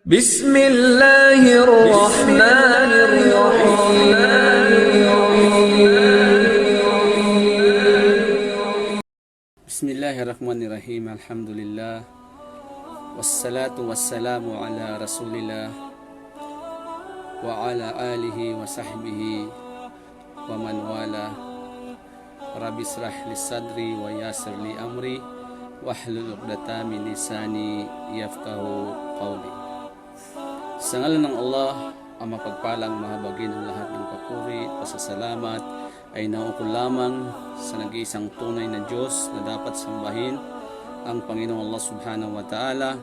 بسم الله الرحمن الرحيم Bismillahirrahmanirrahim. Alhamdulillah. Wassalatu wassalamu ala Rasulillah wa ala alihi wa sahbihi wa man wala. Rabbi israh li sadri wa yassir li amri wahlul 'uqdatam min lisani yafqahu qawli. Sa ngalan ng Allah, ang mapagpalang mahabagin ng lahat ng papuri at pasasalamat ay naukol lamang sa nag-iisang tunay na Diyos na dapat sambahin, ang Panginoong Allah Subhanahu wa Ta'ala.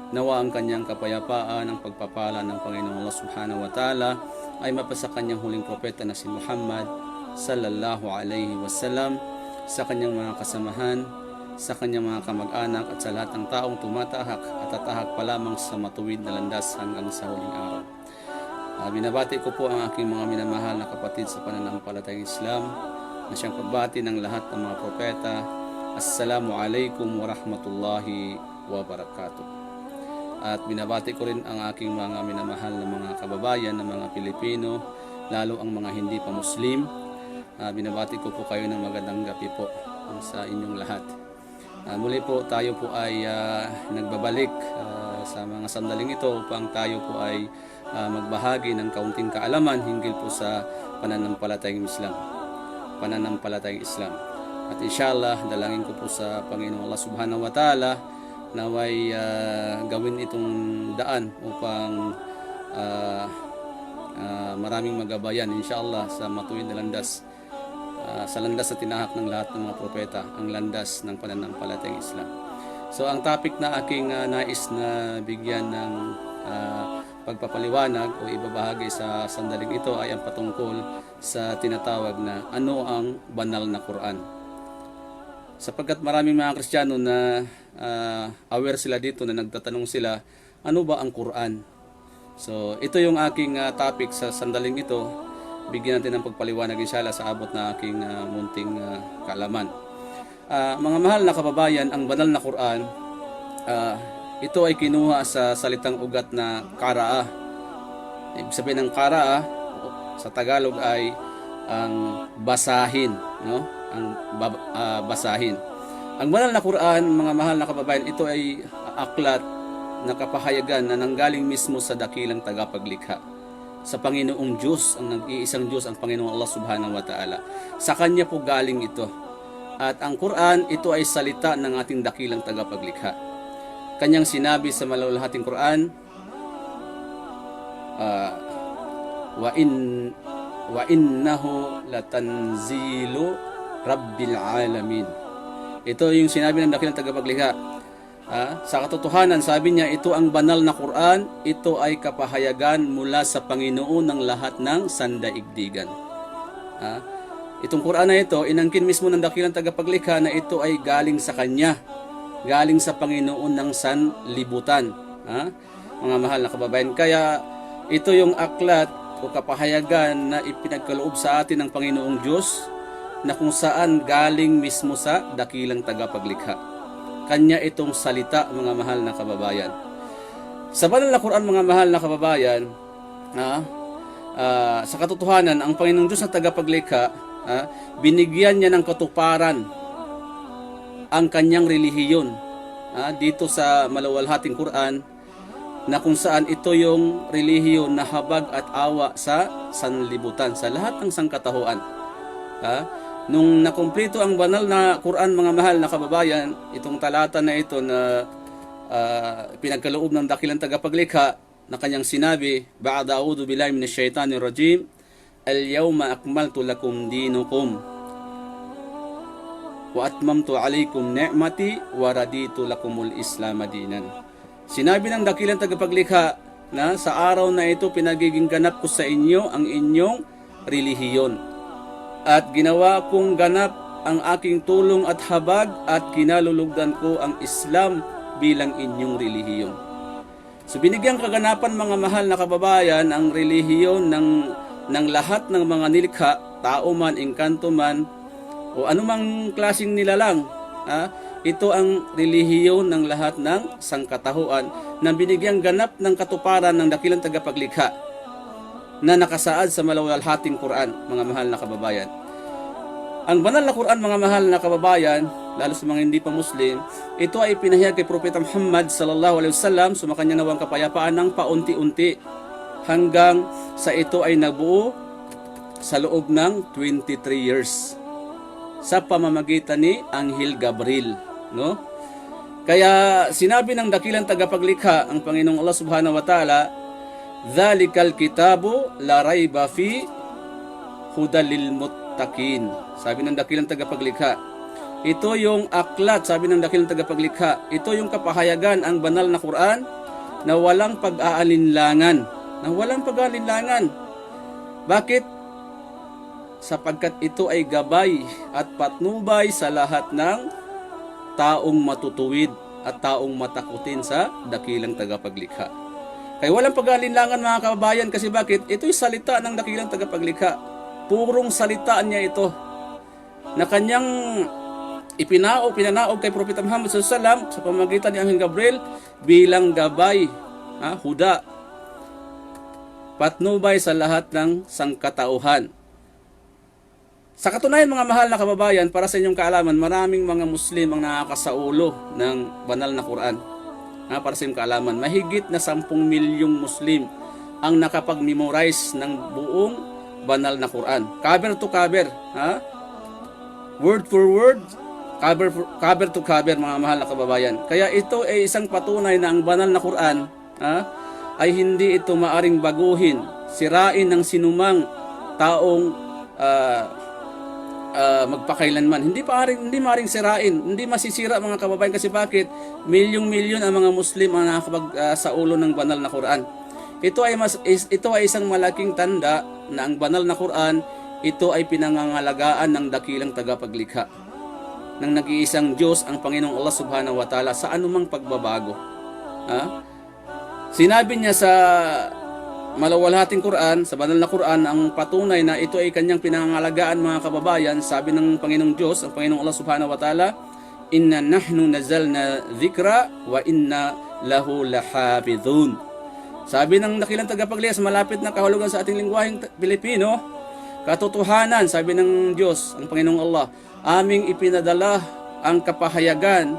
Nawa ang kanyang kapayapaan, ang pagpapala ng Panginoong Allah Subhanahu wa Ta'ala ay mapasa kanyang huling propeta na si Muhammad sallallahu alaihi wasallam, sa kanyang mga kasamahan, sa kanyang mga kamag-anak at sa lahat ng taong tumatahak at tatahak pa lamang sa matuwid na landas hanggang sa huling araw. Binabati ko po ang aking mga minamahal na kapatid sa pananampalatayang Islam na siyang pagbati ng lahat ng mga propeta. Assalamu alaikum warahmatullahi wabarakatuh. At binabati ko rin ang aking mga minamahal na mga kababayan na mga Pilipino, lalo ang mga hindi pa Muslim. Binabati ko po kayo ng magandang gabi po sa inyong lahat. Muli po tayo po ay nagbabalik sa mga sandaling ito upang tayo po ay magbahagi ng kaunting kaalaman hinggil po sa pananampalatayang Islam. At inshallah, dalangin ko po sa Panginoong Allah Subhanahu wa Ta'ala naway gawin itong daan upang maraming magabayan inshallah sa matuwid na landas, sa landas na tinahak ng lahat ng mga propeta, ang landas ng pananampalatayang Islam. So ang topic na aking nais na bigyan ng pagpapaliwanag o ibabahagi sa sandaling ito ay ang patungkol sa tinatawag na ano ang banal na Quran. Sapagkat maraming mga Kristiyano na aware sila dito, na nagtatanong sila, ano ba ang Quran? So ito yung aking topic sa sandaling ito. Bigyan natin ng pagpaliwanag inshallah sa abot na aking munting kaalaman. Mga mahal na kababayan, ang banal na Quran, ito ay kinuha sa salitang ugat na qaraa. Ibig sabihin ng qaraa sa Tagalog ay ang basahin, no? Ang basahin. Ang banal na Quran, mga mahal na kababayan, ito ay aklat na kapahayagan na nanggaling mismo sa dakilang tagapaglikha, sa Panginoong Diyos, ang nag-iisang Diyos, ang Panginoong Allah Subhanahu wa Ta'ala. Sa Kanya po galing ito. At ang Quran, ito ay salita ng ating dakilang tagapaglikha. Kanyang sinabi sa malawalhating Quran, wa innahu latanzilu rabbil alamin. Ito yung sinabi ng dakilang tagapaglikha. Sa katotohanan, sabi niya, ito ang banal na Quran, ito ay kapahayagan mula sa Panginoon ng lahat ng sandaigdigan. Itong Quran na ito, inangkin mismo ng dakilang tagapaglikha na ito ay galing sa Kanya, galing sa Panginoon ng sanlibutan. Mga mahal na kababayan, kaya ito yung aklat o kapahayagan na ipinagkaloob sa atin ng Panginoong Diyos, na kung saan galing mismo sa dakilang tagapaglikha. Kanya itong salita, mga mahal na kababayan. Sa banal na Quran, mga mahal na kababayan, sa katotohanan, ang Panginoong Diyos na tagapaglikha, binigyan niya ng katuparan ang kanyang relihiyon dito sa malawalhating Quran, na kung saan ito yung relihiyon na habag at awa sa sanlibutan, sa lahat ng sangkatahuan. Nung nakumplito ang banal na Quran, mga mahal na kababayan, itong talata na ito na pinagkaloob ng dakilang tagapaglikha, na kanyang sinabi, ba'da a'udhu billahi minash shaitanir rajim, al-yawma akmaltu lakum dinukum wa atmamtu alaykum ni'mati wa raditu lakumul islam dinan. Sinabi ng dakilang tagapaglikha na sa araw na ito pinagiging ganap ko sa inyo ang inyong relihiyon, at ginawa kong ganap ang aking tulong at habag, at kinalulugdan ko ang Islam bilang inyong relihiyon. So binigyan kaganapan, mga mahal na kababayan, ang relihiyon ng lahat ng mga nilikha, tao man, engkanto man, o anumang klaseng nilalang. ito ang relihiyon ng lahat ng sangkatahuan na binigyang ganap ng katuparan ng dakilang tagapaglikha na nakasaad sa maluwalhating Quran, mga mahal na kababayan. Ang banal na Quran, mga mahal na kababayan, lalo sa mga hindi pa Muslim, ito ay pinahayag kay Propeta Muhammad sallallahu alaihi wasallam, sumakanya nawang kapayapaan ng paunti-unti hanggang sa ito ay nabuo sa loob ng 23 years sa pamamagitan ni Anghel Gabriel, no? Kaya sinabi ng dakilang tagapaglikha, ang Panginoong Allah Subhanahu wa Ta'ala, "Dhalikal kitabu la rayba fi hudal lil muttaqin." Sabi ng dakilang tagapaglikha, ito yung aklat, sabi ng dakilang tagapaglikha, ito yung kapahayagan, ang banal na Quran na walang pag-aalinlangan. Bakit? Sapagkat ito ay gabay at patnubay sa lahat ng taong matutuwid at taong matakutin sa dakilang tagapaglikha. Kaya walang pag-aalinlangan, mga kababayan, kasi bakit? Ito'y salita ng dakilang tagapaglikha. Purong salita niya ito na kanyang pinanaog kay Propeta Muhammad sallallahu alaihi wasallam sa pamamagitan ni Anghel Gabriel bilang gabay, huda, patnubay sa lahat ng sangkatauhan. Sa katunayan, mga mahal na kababayan, para sa inyong kaalaman, maraming mga Muslim ang nakakasaulo ng banal na Quran. Para sa inyong kaalaman, mahigit na 10 milyong Muslim ang nakapag-memorize ng buong banal na Quran. Cover to cover, word for word, cover to cover, mga mahal na kababayan. Kaya ito ay isang patunay na ang banal na Quran ay hindi ito maaring baguhin, sirain ng sinumang taong magpakailanman. Hindi maaring sirain, hindi masisira, mga kababayan, kasi bakit? Milyong-milyon ang mga Muslim ang nakakapag-saulo ng banal na Quran. Ito ay isang malaking tanda na ang banal na Quran, ito ay pinangangalagaan ng dakilang tagapaglikha ng nag-iisang Diyos, ang Panginoong Allah Subhanahu wa Ta'ala, sa anumang pagbabago. Sinabi niya sa maluwalhating Quran, sa banal na Quran, ang patunay na ito ay kanyang pinangangalagaan, mga kababayan. Sabi ng Panginoong Diyos, ang Panginoong Allah Subhanahu wa Ta'ala, "Inna nahnu nazalna dhikra wa inna lahu lahafidhun." Sabi ng dakilang tagapaglikha sa malapit na kahulugan sa ating lingwaheng Pilipino, katotohanan, sabi ng Diyos, ang Panginoong Allah, aming ipinadala ang kapahayagan,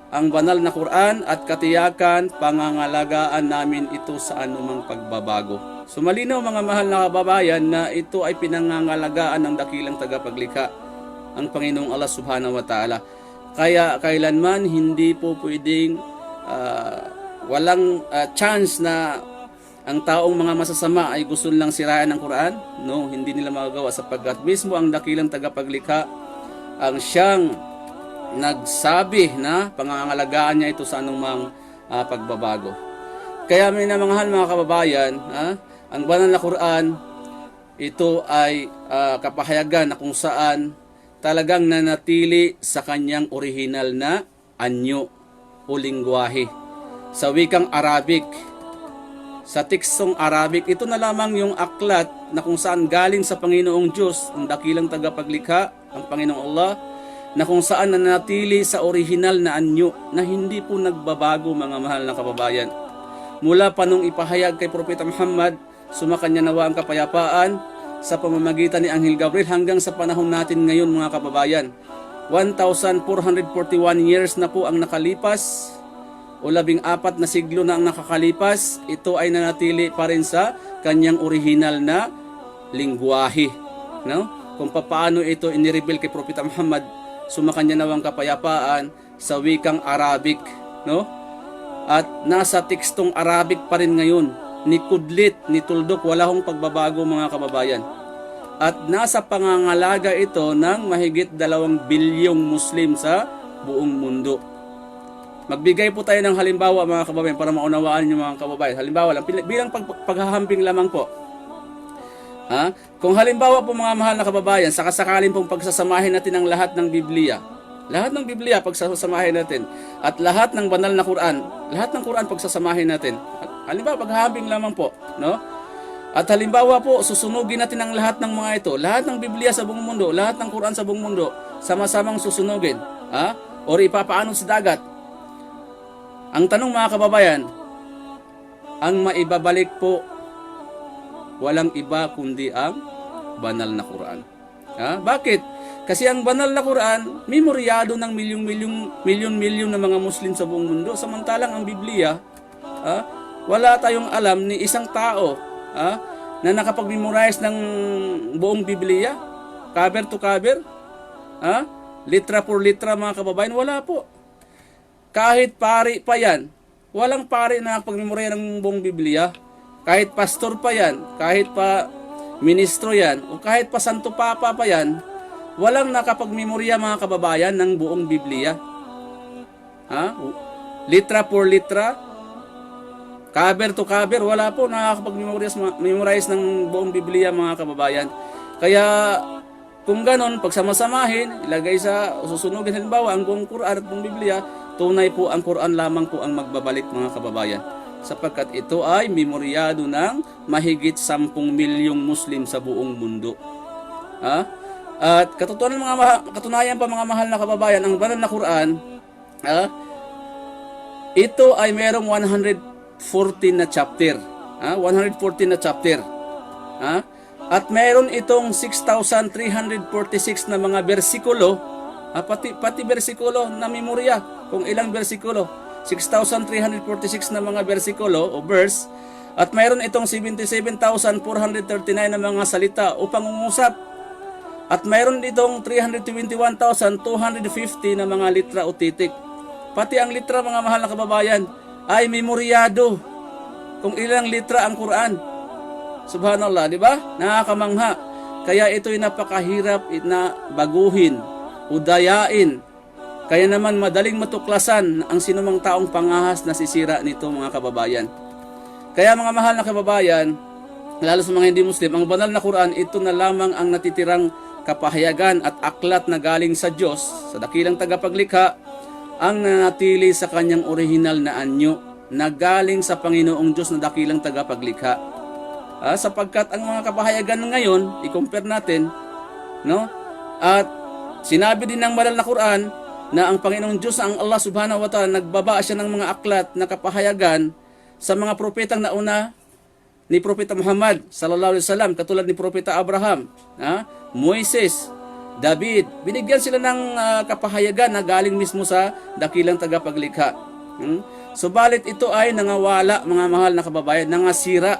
ang banal na Quran, at katiyakan, pangangalagaan namin ito sa anumang pagbabago. So malinaw, mga mahal na kababayan, na ito ay pinangangalagaan ng dakilang tagapaglikha, ang Panginoong Allah Subhanahu wa Ta'ala. Kaya kailanman hindi po pwedeng walang chance na ang taong mga masasama ay gusto nilang sirain ng Quran. No, hindi nila magagawa, sapagkat mismo ang dakilang tagapaglikha ang siyang nagsabi na pangangalagaan niya ito sa anumang pagbabago. Kaya minamahal, mga kababayan, ang banal na Quran, ito ay kapahayagan na kung saan talagang nanatili sa kanyang orihinal na anyo o lingwahe sa wikang Arabic, sa tekstong Arabic. Ito na lamang yung aklat na kung saan galing sa Panginoong Diyos, ang dakilang tagapaglikha, ang Panginoong Allah, na kung saan nanatili sa orihinal na anyo na hindi po nagbabago, mga mahal na kababayan. Mula pa nung ipahayag kay Propeta Muhammad, sumakanya nawa ang kapayapaan, sa pamamagitan ni Anghel Gabriel, hanggang sa panahon natin ngayon, mga kababayan. 1,441 years na po ang nakalipas, o 14 na siglo na ang nakakalipas. Ito ay nanatili pa rin sa kanyang orihinal na lingwahe, no? Kung paano ito inireveal kay Propeta Muhammad, sumakanya nawang kapayapaan, sa wikang Arabic, no? At nasa tekstong Arabic pa rin ngayon, ni kudlit, ni tuldok, wala hong pagbabago, mga kababayan. At nasa pangangalaga ito ng mahigit 2 bilyong Muslim sa buong mundo. Magbigay po tayo ng halimbawa, mga kababayan, para maunawaan niyo, mga kababayan. Halimbawa lang, bilang paghahambing lamang po. Kung halimbawa po, mga mahal na kababayan, sakasakaling pong pagsasamahin natin ang lahat ng Biblia, pagsasamahin natin, at lahat ng banal na Quran, lahat ng Quran pagsasamahin natin. Halimbawa, paghahambing lamang po, no? At halimbawa po, susunugin natin ang lahat ng mga ito, lahat ng Biblia sa buong mundo, lahat ng Quran sa buong mundo, sama-samang susunugin. o ipapaanod sa dagat. Ang tanong mga kababayan, ang maibabalik po walang iba kundi ang banal na Quran. Bakit? Kasi ang banal na Quran, memoryado ng milyon-milyon na mga Muslim sa buong mundo. Samantalang ang Biblia, wala tayong alam ni isang tao na nakapag-memorize ng buong Biblia, cover to cover, litra por litra mga kababayan, wala po. Kahit pari pa yan, walang pari na nakapag-memorize ng buong Biblia. Kahit pastor pa yan, kahit pa ministro yan, o kahit pa santo papa pa yan, walang nakapag-memorya mga kababayan ng buong Biblia. Litra por litra, cover to cover, wala po nakakapag-memorize ng buong Biblia mga kababayan. Kaya kung ganon, pagsamasamahin, ilagay sa susunugin halimbawa ang buong Quran at buong Biblia, tunay po ang Quran lamang po ang magbabalik mga kababayan. Sapagkat ito ay memoryado ng mahigit 10 milyong Muslim sa buong mundo. At katunayan pa mga mahal na kababayan, ang banal na Quran, ito ay merong 114 na chapter. 114 na chapter. At meron itong 6,346 na mga bersikulo, pati bersikulo na memorya, kung ilang bersikulo. 6,346 na mga bersikulo o verse, at mayroon itong 77,439 na mga salita o pangungusap, at mayroon itong 321,250 na mga litra o titik. Pati ang litra mga mahal na kababayan ay memoryado kung ilang litra ang Quran. Subhanallah, di ba? Nakakamangha. Kaya ito'y napakahirap na baguhin o dayain. Kaya naman madaling matuklasan ang sinumang taong pangahas na sisira nito mga kababayan. Kaya mga mahal na kababayan, lalo sa mga hindi Muslim, ang banal na Quran, ito na lamang ang natitirang kapahayagan at aklat na galing sa Diyos, sa dakilang tagapaglikha, ang nanatili sa kanyang orihinal na anyo, na galing sa Panginoong Diyos na dakilang tagapaglikha. Sapagkat ang mga kapahayagan ngayon, i-compare natin, no? At sinabi din ng banal na Quran, na ang Panginoong Diyos, ang Allah subhanahu wa ta'ala, nagbaba siya ng mga aklat na kapahayagan sa mga propetang nauna ni Propeta Muhammad sallallahu alaihi wasallam, katulad ni Propeta Abraham, Moises, David. Binigyan sila ng kapahayagan na galing mismo sa dakilang tagapaglikha. Subalit ito ay nangawala mga mahal na kababayan, nangasira,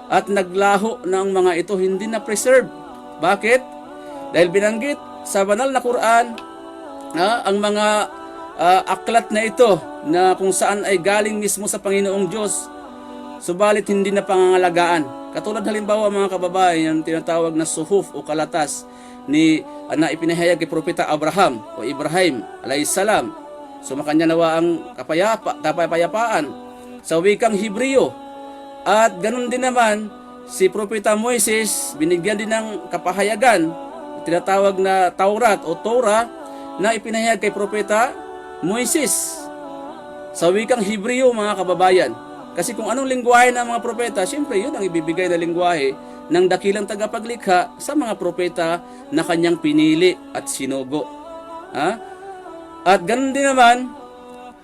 at naglaho ng mga ito, hindi na preserve. Bakit? Dahil binanggit sa banal na Quran ang mga aklat na ito na kung saan ay galing mismo sa Panginoong Diyos, subalit hindi na pangangalagaan. Katulad halimbawa mga kababayan, yung tinatawag na suhuf o kalatas na ipinahayag kay Propeta Abraham o Ibrahim alayhisalam. Sumakanya nawa ang kapayapaan sa wikang Hebreo. At ganun din naman si Propeta Moises, binigyan din ng kapahayagan, tinatawag na Taurat o Torah, na ipinahayag kay Propeta Moises sa wikang Hebreo mga kababayan. Kasi kung anong lingwahe ng mga propeta, siyempre yun ang ibibigay na lingwahe ng dakilang tagapaglikha sa mga propeta na kanyang pinili at sinugo. At ganun din naman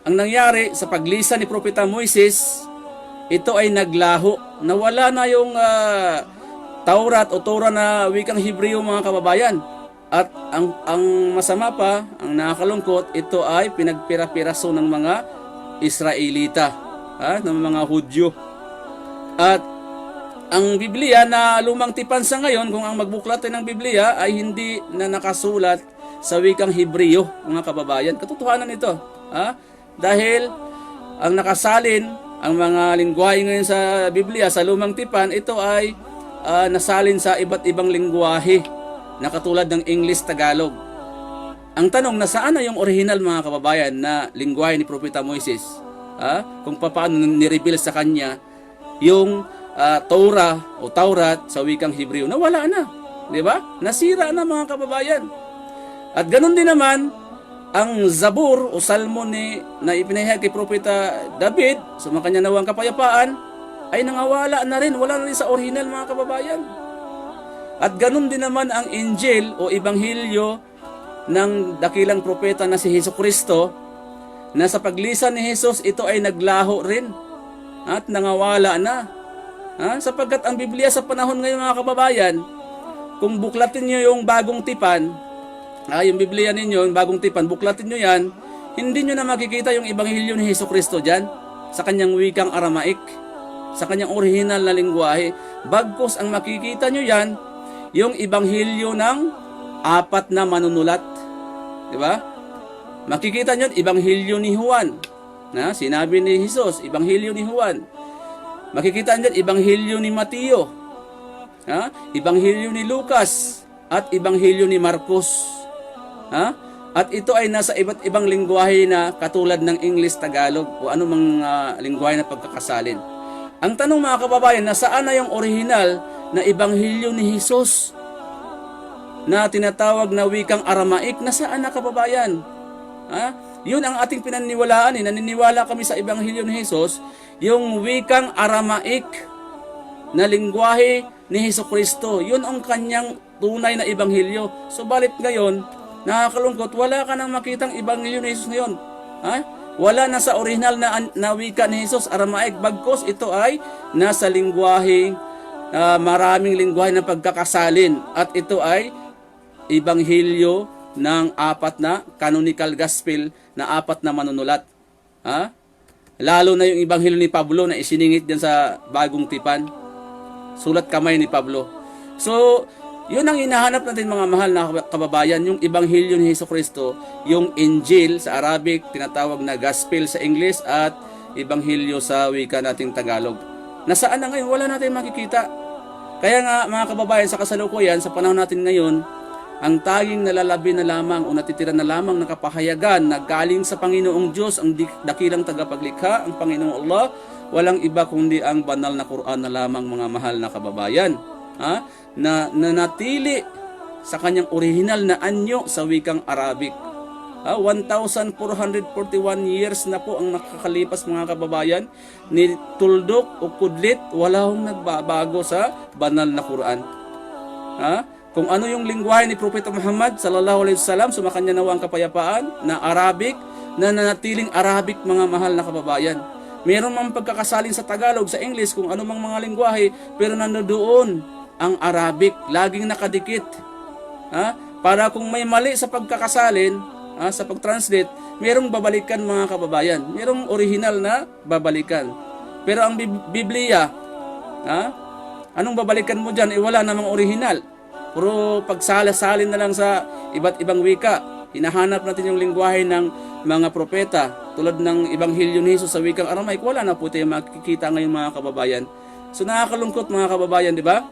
ang nangyari sa paglisan ni Propeta Moises, ito ay naglaho, nawala na yung Taurat o Torah na wikang Hebreo mga kababayan. At ang masama pa, ang nakakalungkot, ito ay pinagpira-piraso ng mga Israelita, ng mga Hudyo. At ang Biblia na lumang tipan sa ngayon, kung ang magbuklatan ng Biblia ay hindi na nakasulat sa wikang Hebreo, mga kababayan, katotohanan ito. Dahil ang nakasalin, ang mga lingwahe ngayon sa Biblia, sa lumang tipan, ito ay nasalin sa iba't ibang lingwahe na katulad ng English, Tagalog. Ang tanong, nasaan na yung original mga kababayan na lingwahe ni Propeta Moises? Kung paano nireveal sa kanya yung Torah o Taurat sa wikang Hebreo, nawala na, di ba? Nasira na mga kababayan. At ganun din naman ang Zabur o Salmo na ipinahayag kay Propeta David, sumakanya nawang kapayapaan, ay nangawala na rin, wala na rin sa original mga kababayan. At ganun din naman ang Injil o Ebanghelyo ng dakilang propeta na si Hesukristo, na sa paglisan ni Jesus, ito ay naglaho rin at nangawala na. Sapagkat ang Biblia sa panahon ngayon mga kababayan, kung buklatin nyo yung bagong tipan, yung Biblia ninyo, yung bagong tipan, buklatin nyo yan, hindi nyo na makikita yung Ebanghelyo ni Hesukristo dyan, sa kanyang wikang Aramaik, sa kanyang original na lingwahe. Bagkus ang makikita nyo yan, yung Ebanghelyo ng 4 na manunulat. Diba? Makikita nyo, Ebanghelyo ni Juan. Sinabi ni Jesus, Ebanghelyo ni Juan. Makikita nyo, Ebanghelyo ni Mateo. Ebanghelyo ni Lucas. At Ebanghelyo ni Marcos. At ito ay nasa iba't ibang lingwahe na katulad ng English, Tagalog o anumang lingwahe na pagkakasalin. Ang tanong mga kababayan, nasaan na yung original na Ebanghelyo ni Jesus na tinatawag na wikang Aramaik? Nasaan na kababayan? Yun ang ating pinaniniwalaan. Naniniwala kami sa Ebanghelyo ni Jesus, yung wikang Aramaik na lingwahe ni Hesukristo. Yun ang kanyang tunay na Ebanghelyo. Subalit ngayon, nakakalungkot, wala ka nang makitang Ebanghelyo ni Jesus ngayon. Wala na sa original na wika ni Jesus, Aramaik. Bagkus ito ay nasa lingwahe, maraming lingwahe na pagkakasalin. At ito ay Ebanghelyo ng 4 na canonical gospel na 4 na manunulat. Lalo na yung Ebanghelyo ni Pablo na isiningit diyan sa bagong tipan. Sulat kamay ni Pablo. So, yun ang hinahanap natin mga mahal na kababayan, yung Ebanghelyo ni Hesukristo, yung Injil sa Arabic, tinatawag na Gospel sa English, at Ebanghelyo sa wika nating Tagalog. Nasaan na ngayon? Wala natin makikita. Kaya nga mga kababayan, sa kasalukuyan, sa panahon natin ngayon, ang tanging nalalabi na lamang o natitira na lamang na kapahayagan na galing sa Panginoong Diyos, ang dakilang tagapaglikha, ang Panginoong Allah, walang iba kundi ang banal na Quran na lamang mga mahal na kababayan. Na nanatili sa kanyang original na anyo sa wikang Arabic. 1,441 years na po ang nakakalipas mga kababayan, ni tuldok o kudlit, wala hong nagbabago sa banal na Quran. Kung ano yung lingwahe ni Propeta Muhammad sallallahu alaihi wasallam, sumakanya nawa ang kapayapaan, na Arabic, na nanatiling Arabic mga mahal na kababayan. Meron mang pagkakasalin sa Tagalog, sa English, kung ano mang mga lingwahe, pero nandoon ang Arabic, laging nakadikit. Para kung may mali sa pagkakasalin, sa pag-translate, merong babalikan mga kababayan. Merong original na babalikan. Pero ang Biblia, anong babalikan mo dyan? Wala namang original. Puro pagsala-salin na lang sa iba't ibang wika. Hinahanap natin yung lingwahe ng mga propeta, tulad ng Ebanghelyo ni Jesus sa wikang Aramaik. Wala na po tayo makikita ngayon mga kababayan. So nakakalungkot mga kababayan, di ba?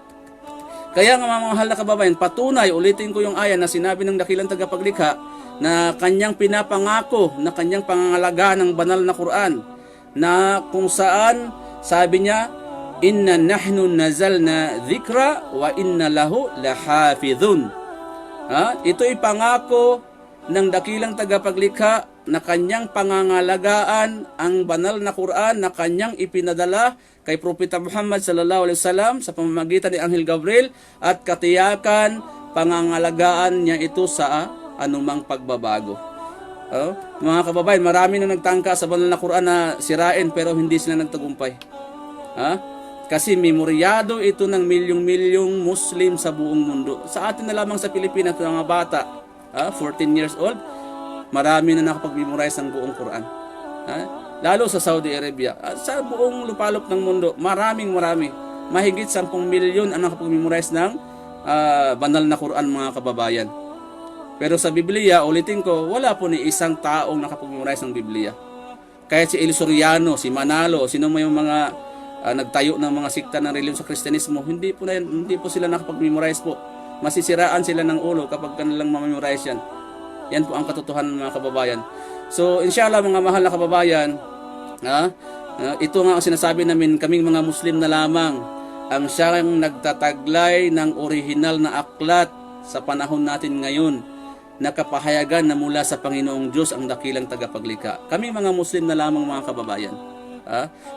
Kaya nga mga mahal na kababayan, patunay, ulitin ko yung aya na sinabi ng dakilang tagapaglikha na kanyang pinapangako, na kanyang pangangalaga ng banal na Quran, na kung saan sabi niya, inna nahnu nazalna dhikra wa inna lahu lahafidhun. Ito'y pangako ng dakilang tagapaglikha na kanyang pangangalagaan ang banal na Quran na kanyang ipinadala kay Propeta Muhammad sallallahu alaihi wasallam sa pamamagitan ni Anghel Gabriel, at katiyakan pangangalagaan niya ito sa anumang pagbabago. Mga kababayan, marami na nagtangka sa banal na Quran na sirain pero hindi sila nagtagumpay. Kasi memoryado ito ng milyong-milyong Muslim sa buong mundo. Sa atin na lamang sa Pilipinas, mga bata, 14 years old, marami na nakapag-memorize ng buong Quran. Lalo sa Saudi Arabia. Sa buong lupalop ng mundo, marami. Mahigit 10 milyon ang nakapag-memorize ng banal na Quran mga kababayan. Pero sa Biblia, ulitin ko, wala po ni isang taong nakapag-memorize ng Biblia. Kahit si El Soriano, si Manalo, sino may mga nagtayo ng mga sikta ng reliyon sa Kristyanismo, hindi po sila nakapag-memorize po. Masisiraan sila ng ulo kapag kanilang ma-memorize yan. Yan po ang katotohanan mga kababayan. So inshallah mga mahal na kababayan, ito nga ang sinasabi namin, kaming mga Muslim na lamang ang siyang nagtataglay ng orihinal na aklat sa panahon natin ngayon, na kapahayagan na mula sa Panginoong Diyos ang dakilang tagapaglikha. Kami mga Muslim na lamang mga kababayan.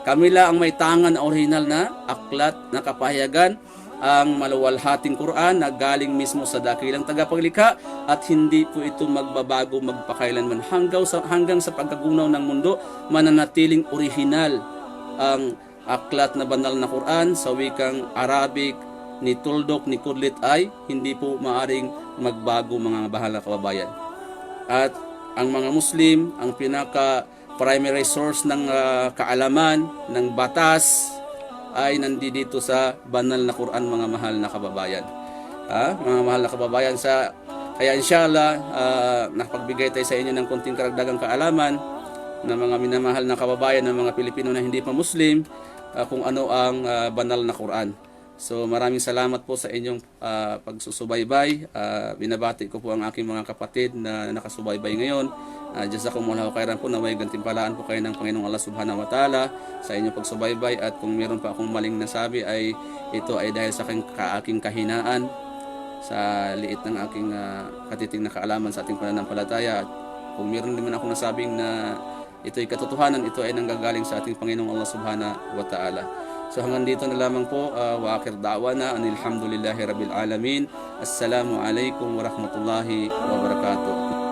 Kami lang ang may tangan na original na aklat na kapahayagan ang maluwalhating Quran na galing mismo sa dakilang tagapaglikha at hindi po ito magbabago magpakailanman hanggang sa pagkagunaw ng mundo. Mananatiling orihinal ang aklat na banal na Quran sa wikang Arabic ni Tuldok ni Kudlit ay hindi po maaring magbago, mga mahal na kababayan. At ang mga Muslim, ang pinaka primary source ng kaalaman, ng batas ay nandito sa banal na Quran, mga mahal na kababayan. Mga mahal na kababayan, kaya inshallah nakapagbigay tayo sa inyo ng konting karagdagang kaalaman ng mga minamahal na kababayan ng mga Pilipino na hindi pa Muslim, kung ano ang banal na Quran. So maraming salamat po sa inyong pagsusubaybay. Binabati ko po ang aking mga kapatid na nakasubaybay ngayon. Jazakumullahu khairan po, naway gantimpalaan po kayo ng Panginoong Allah Subhanahu wa Ta'ala sa inyong pagsubaybay. At kung meron pa akong maling nasabi ay ito ay dahil sa aking kahinaan, sa liit ng aking katiting na kaalaman sa ating pananampalataya. At kung meron naman akong nasabing na ito ay katotohanan, ito ay nanggagaling sa ating Panginoong Allah Subhanahu wa Ta'ala. So hanggang dito na lamang po, wa akhir da'wana anilhamdulillahi rabbil alamin. Assalamu alaikum warahmatullahi wabarakatuh.